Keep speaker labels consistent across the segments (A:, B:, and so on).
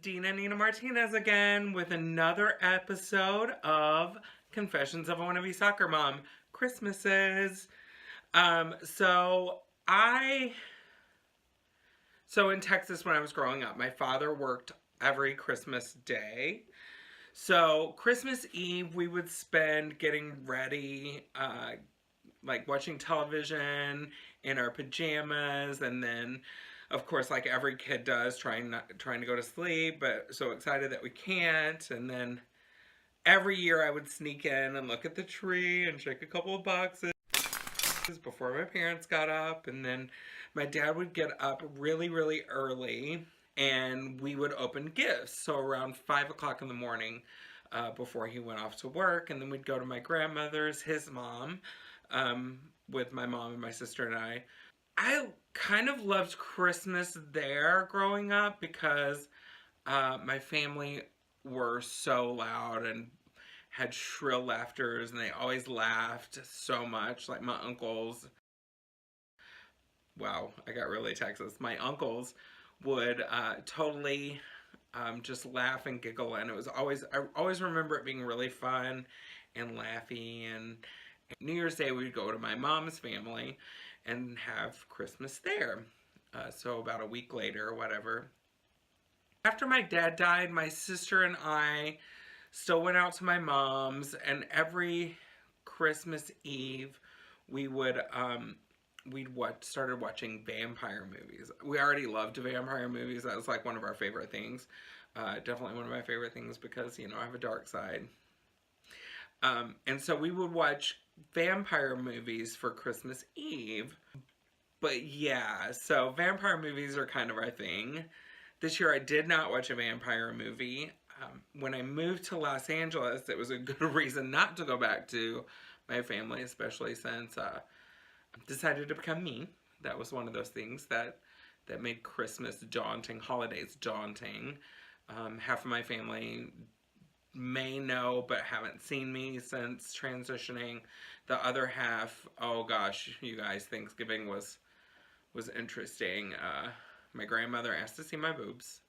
A: Dina Martinez again with another episode of Confessions of a Wannabe Soccer Mom. Christmases. So I in Texas when I was growing up, my father worked every Christmas day. So Christmas Eve we would spend getting ready, like watching television in our pajamas, and then of course like every kid does, trying to go to sleep, but so excited that we can't. And then every year I would sneak in and look at the tree and check a couple of boxes before my parents got up. And then my dad would get up really early and we would open gifts, so around 5 o'clock in the morning, before he went off to work. And then we'd go to my grandmother's, his mom, with my mom and my sister and I kind of loved Christmas there growing up because my family were so loud and had shrill laughters, and they always laughed so much. Like my uncles, wow, I got really Texas. My uncles would totally just laugh and giggle, and I always remember it being really fun and laughy. And New Year's Day we'd go to my mom's family and have Christmas there. So about a week later or whatever. After my dad died, my sister and I still went out to my mom's, and every Christmas Eve we would started watching vampire movies. We already loved vampire movies. That was like one of our favorite things. Definitely one of my favorite things because, you know, I have a dark side. And so we would watch vampire movies for Christmas Eve. But yeah, so vampire movies are kind of our thing. This year I did not watch a vampire movie. When I moved to Los Angeles, it was a good reason not to go back to my family, especially since I decided to become me. That was one of those things that made Christmas daunting, holidays daunting. Half of my family may know but haven't seen me since transitioning. The other half, oh gosh, you guys, Thanksgiving was interesting. My grandmother asked to see my boobs,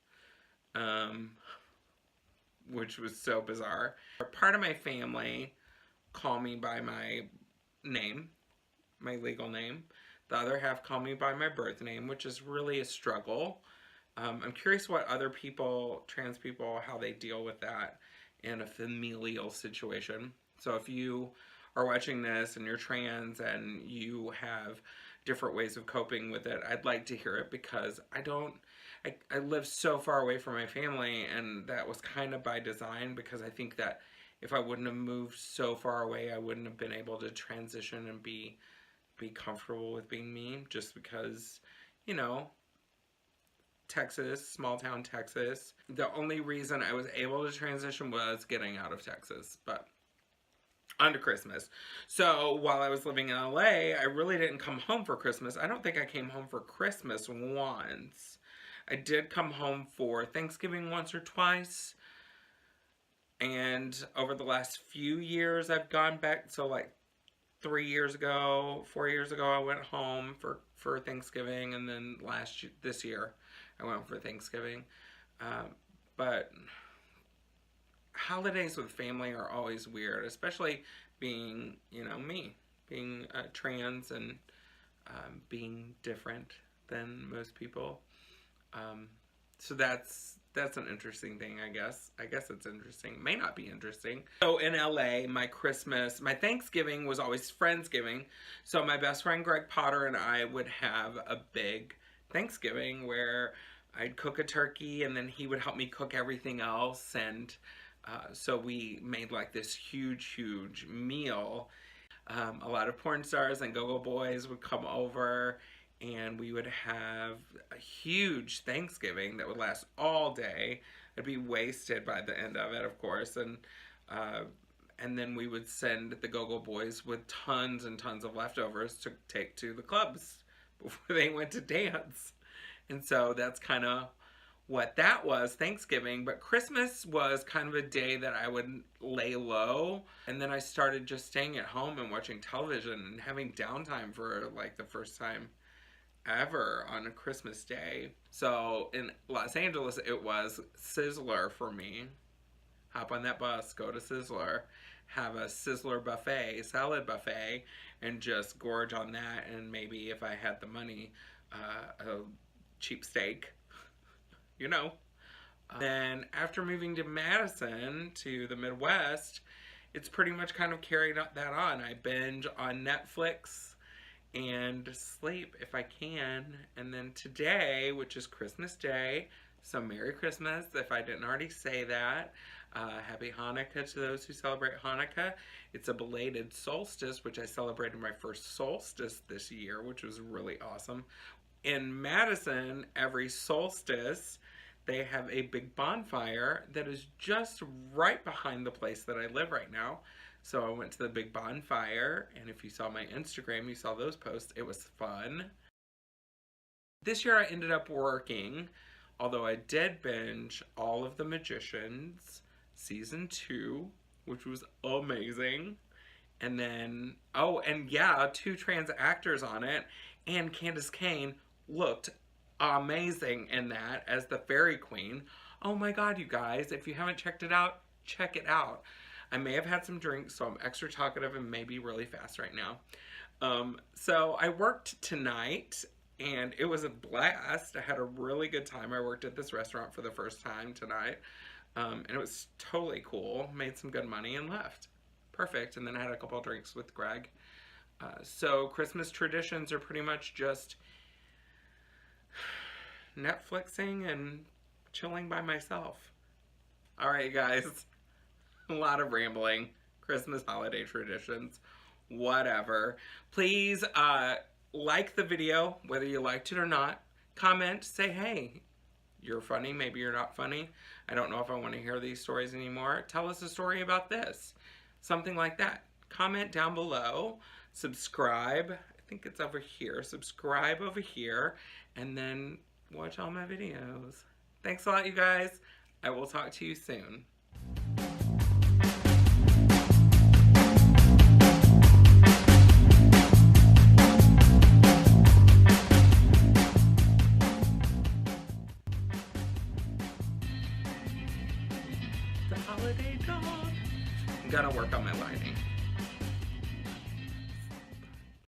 A: which was so bizarre. Part of my family call me by my name, my legal name. The other half call me by my birth name, which is really a struggle. I'm curious what other people, trans people, how they deal with that in a familial situation. So if you are watching this and you're trans and you have different ways of coping with it, I'd like to hear it, because I live so far away from my family, and that was kind of by design, because I think that if I wouldn't have moved so far away, I wouldn't have been able to transition and be comfortable with being me, just because, you know, Texas, small town Texas. The only reason I was able to transition was getting out of Texas. But on to Christmas. So while I was living in LA, I really didn't come home for Christmas. I don't think I came home for Christmas once. I did come home for Thanksgiving once or twice. And over the last few years, I've gone back. So like 4 years ago, I went home for Thanksgiving, and then this year, I went for Thanksgiving. But holidays with family are always weird, especially being, you know, me, being trans and being different than most people. So that's an interesting thing, I guess. I guess it's interesting. May not be interesting. So in LA, my Thanksgiving was always Friendsgiving. So my best friend Greg Potter and I would have a big Thanksgiving where I'd cook a turkey and then he would help me cook everything else. And so we made like this huge meal. A lot of porn stars and go-go boys would come over, and we would have a huge Thanksgiving that would last all day. I'd be wasted by the end of it, of course. And then we would send the go-go boys with tons and tons of leftovers to take to the clubs before they went to dance. And so that's kind of what that was, Thanksgiving. But Christmas was kind of a day that I would lay low. And then I started just staying at home and watching television and having downtime for like the first time ever on a Christmas Day. So in Los Angeles, it was Sizzler for me. Hop on that bus, go to Sizzler, have a Sizzler buffet, salad buffet, and just gorge on that. And maybe if I had the money, a cheap steak, you know. Then after moving to Madison, to the Midwest, it's pretty much kind of carried that on. I binge on Netflix and sleep if I can. And then today, which is Christmas Day, so Merry Christmas if I didn't already say that. Happy Hanukkah to those who celebrate Hanukkah. It's a belated solstice, which I celebrated my first solstice this year, which was really awesome. In Madison, every solstice, they have a big bonfire that is just right behind the place that I live right now. So I went to the big bonfire, and if you saw my Instagram, you saw those posts. It was fun. This year I ended up working, although I did binge all of The Magicians season 2, which was amazing. And then, oh, and yeah, 2 trans actors on it, and Candace Cain looked amazing in that as the fairy queen. Oh my god, you guys, if you haven't checked it out, check it out. I may have had some drinks, so I'm extra talkative and maybe really fast right now. So I worked tonight, and it was a blast. I had a really good time. I worked at this restaurant for the first time tonight, and it was totally cool. Made some good money and left. Perfect. And then I had a couple of drinks with Greg. So Christmas traditions are pretty much just Netflixing and chilling by myself. Alright, guys. A lot of rambling. Christmas holiday traditions. Whatever. Please like the video, whether you liked it or not. Comment. Say, hey, you're funny. Maybe you're not funny. I don't know if I want to hear these stories anymore. Tell us a story about this. Something like that. Comment down below. Subscribe. I think it's over here. Subscribe over here. And then watch all my videos. Thanks a lot, you guys. I will talk to you soon. The holiday dawn. I'm gonna work on my lighting.